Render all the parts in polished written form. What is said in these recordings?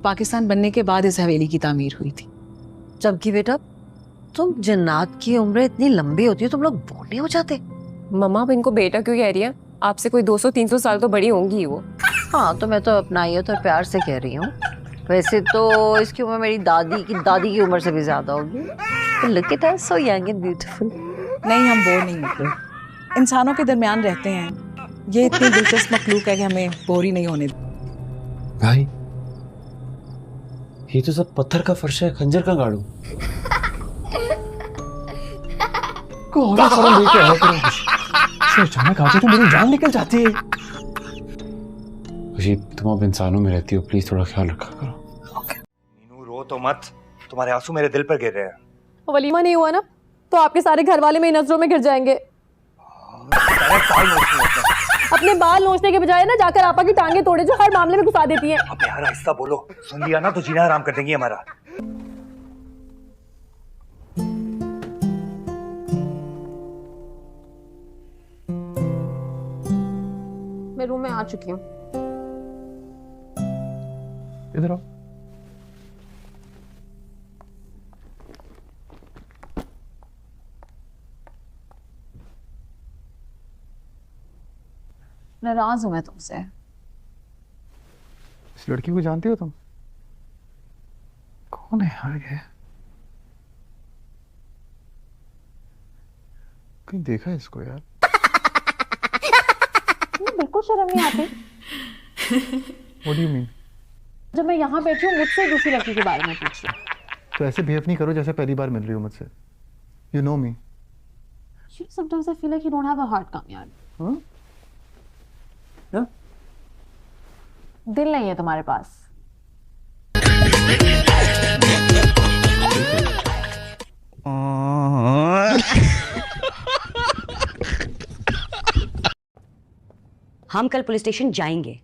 पाकिस्तान बनने के बाद इस हवेली की तामीर हुई थी। जबकि बेटा तुम जन्नात की उम्र इतनी लंबी होती है, तुम लोग बूढ़े हो जाते। मम्मा अब इनको बेटा क्यों कह रही है? आपसे कोई 200-300 साल तो बड़ी होंगी वो। हाँ तो मैं तो अपनाइयत और प्यार से कह रही हूँ। वैसे तो इसकी उम्र मेरी दादी की उम्र से भी ज्यादा होगी। Look at her, so young and beautiful. नहीं, हम बोर नहीं होते, इंसानों के दरमियान रहते हैं। ये इतनी दिलचस्प मखलूक है कि हमें बोर ही नहीं होने देते। भाई ये तो सब पत्थर का फर्श है, खंजर का गाड़ू। कौन फर्म लेके आया करो? अचानक आके तो मेरी जान निकल जाती है। जी तुम अब इंसानों में रहती हो, प्लीज थोड़ा ख्याल रखा करो। नीनू रो तो मत, तुम्हारे आंसू मेरे दिल पर गिर रहे हैं। वलीमा नहीं हुआ ना तो आपके सारे घर वाले मेरी नजरों में गिर जाएंगे। अपने बाल नोचने के बजाय ना जाकर आपा की टांगे तोड़े जो हर मामले में घुसा देती हैं। अब यार आहिस्ता बोलो, सुन लिया ना तो जीना हराम कर देंगी हमारा। मैं रूम में आ चुकी हूँ। इधर आओ। नाराज हूं मैं तुमसे। इस लड़की को जानती हो तुम? कौन है यार ये? कहीं देखा है इसको यार? बिल्कुल शर्म नहीं आती। What do you mean? जब मैं यहाँ बैठी हूँ मुझसे दूसरी लड़की के बारे में पूछिए। तो ऐसे बिहेव नहीं करो जैसे पहली बार मिल रही हो मुझसे। You know me. Sometimes I feel like you don't have a heart, कामयाब। हाँ? क्या? दिल नहीं है तुम्हारे पास। हम कल पुलिस स्टेशन जाएंगे।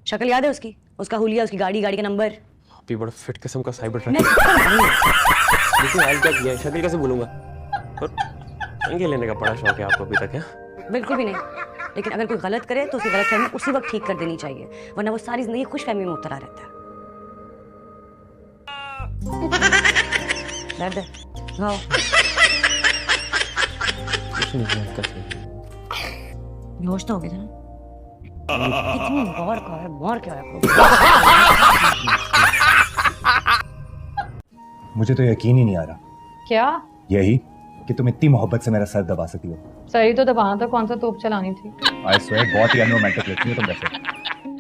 शक्ल याद है उसकी? उसका हुलिया, उसकी गाड़ी का नंबर। आप बड़ा फिट किस्म का साइबर ट्रैक। लेकिन हाल क्या किया है, शक्ल कैसे भूलूंगा? और पंगे लेने का बड़ा शौक है आपको अभी तक, है? बिल्कुल भी नहीं, लेकिन अगर कोई गलत करे तो उसकी गलतफहमी उसी वक्त ठीक कर देनी चाहिए, वरना वो सारी जिंदगी खुशफहमी में मुब्तला रहता है। दर्द है? हाँ। कुछ नहीं है, कैसे? बेहोश तो हो गए थे ना? इतनी बार कहा है, मार क्या है? मुझे तो यकीन ही नहीं आ रहा। क्या? यही कि तुम इतनी मोहब्बत से मेरा सर दबा सकी हो। सही तो दबाना था, कौन सा तोप चलानी थी? आई स्वेयर बहुत ही अनरोमांटिक लगती हो तुम वैसे।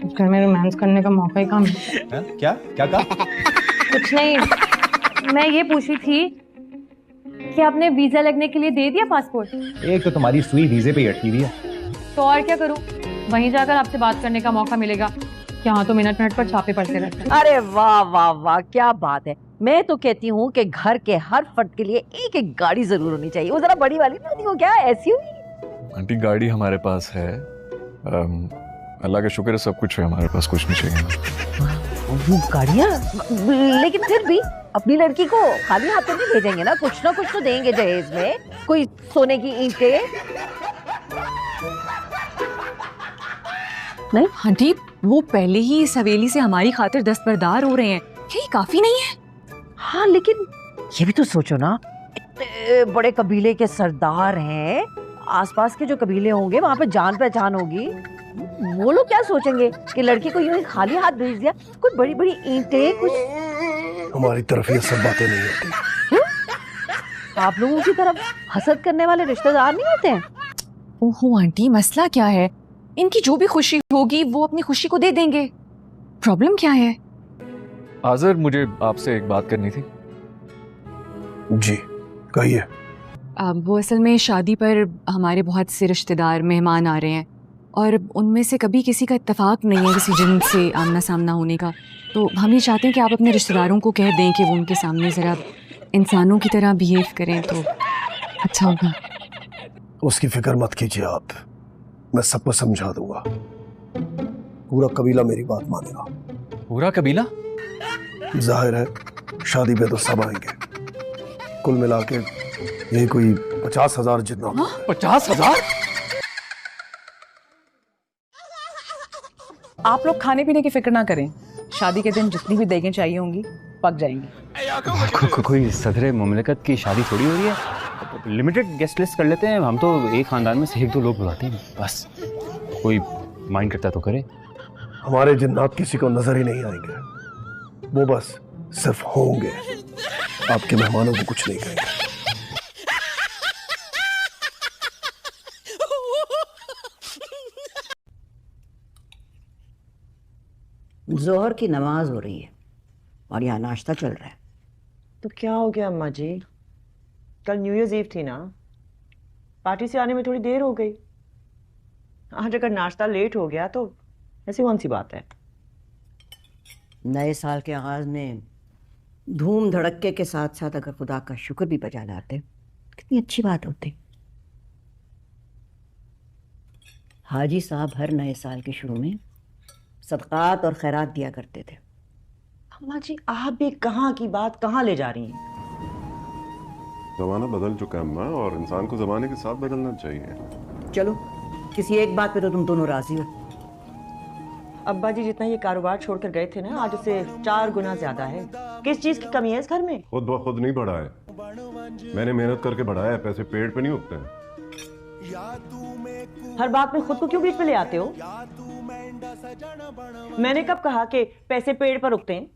इस घर में रोमांस करने का मौका ही कम है। क्या क्या कहा? कुछ नहीं, मैं ये पूछ रही थी कि आपने वीजा लगने के लिए दे दिया पासपोर्ट? एक तो तुम्हारी सुई वीजे पे ही अटकी हुई है। तो और क्या करूं? वहीं जाकर आपसे बात करने का मौका मिलेगा। यहाँ तो मिनट मिनट पर छापे पड़ते रहते हैं। अरे वाह वाह वाह, क्या बात है। मैं तो कहती हूँ कि घर के हर फर्द के लिए एक एक गाड़ी जरूर होनी चाहिए। वो जरा बड़ी वाली नहीं होती, वो क्या ऐसी हुई? आंटी गाड़ी हमारे पास है, अल्लाह का शुक्र है, सब कुछ है हमारे पास, कुछ नहीं चाहिए। गाड़ियाँ? लेकिन फिर भी अपनी लड़की को खाली हाथों नहीं भेजेंगे ना, कुछ ना कुछ तो देंगे जहेज में। कोई सोने की ईंटें? नहीं आंटी, वो पहले ही इस हवेली से हमारी खातिर दस्तबरदार हो रहे हैं, यही काफी नहीं है? हाँ लेकिन ये भी तो सोचो ना, इतने बड़े कबीले के सरदार हैं, आसपास के जो कबीले होंगे वहाँ पे जान पहचान होगी। वो लोग क्या सोचेंगे कि लड़की को यूं ही खाली हाथ भेज दिया? कोई बड़ी बड़ी ईंटें कुछ। हमारी तरफ ये सब बातें नहीं होती। आप लोगों की तरफ हसद करने वाले रिश्तेदार नहीं होते हैं? ओहो आंटी, मसला क्या है? इनकी जो भी खुशी होगी वो अपनी खुशी को दे देंगे, प्रॉब्लम क्या है? आज़र, मुझे आपसे एक बात करनी थी। जी कहिए। वो असल में शादी पर हमारे बहुत से रिश्तेदार मेहमान आ रहे हैं और उनमें से कभी किसी का इत्तेफाक नहीं है किसी जिन से आमना सामना होने का। तो हम ये चाहते हैं कि आप अपने रिश्तेदारों को कह दें कि वो उनके सामने ज़रा इंसानों की तरह बिहेव करें तो अच्छा होगा। उसकी फिक्र मत कीजिए आप, मैं सबको समझा दूंगा। पूरा कबीला मेरी बात मानेगा। पूरा कबीला? जाहिर है शादी पे तो सब आएंगे। कुल मिला के यही कोई 50,000 जितना। 50,000? आप लोग खाने पीने की फिक्र ना करें, शादी के दिन जितनी भी देखें चाहिए होंगी पक जाएंगी। कोई सदरे मुमलिकत की शादी थोड़ी हो रही है, लिमिटेड गेस्ट लिस्ट कर लेते हैं हम तो। एक खानदान में से 1-2 लोग बुलाते हैं बस, कोई माइंड करता तो करे। हमारे जिन्नात किसी को नजर ही नहीं आएंगे, वो बस सिर्फ होंगे, आपके मेहमानों को कुछ नहीं कहेंगे। जोहर की नमाज हो रही है और यहाँ नाश्ता चल रहा है। तो क्या हो गया अम्मा जी, कल न्यू ईयर्स ईव थी ना, पार्टी से आने में थोड़ी देर हो गई। आज अगर नाश्ता लेट हो गया तो ऐसी कौन सी बात है। नए साल के आगाज में धूम धड़क्के के साथ साथ अगर खुदा का शुक्र भी बजा लाते कितनी अच्छी बात होती। हाजी साहब हर नए साल के शुरू में सदकात और खैरात दिया करते थे। अम्मा जी आप भी कहाँ की बात कहाँ ले जा रही हैं। जमाना बदल चुका है अम्मा, और इंसान को जमाने के साथ बदलना चाहिए। चलो किसी एक बात पे तो तुम दोनों राजी हो। अब्बा जी जितना ये कारोबार छोड़कर गए थे ना, आज उसे 4 गुना ज्यादा है। किस चीज की कमी है इस घर में। खुद ब खुद नहीं बढ़ा है, मैंने मेहनत करके बढ़ाया है, पैसे पेड़ पे नहीं उगते हैं। हर बात में खुद को क्यों बीच में ले आते हो। मैंने कब कहा कि पैसे पेड़ पर उगते हैं।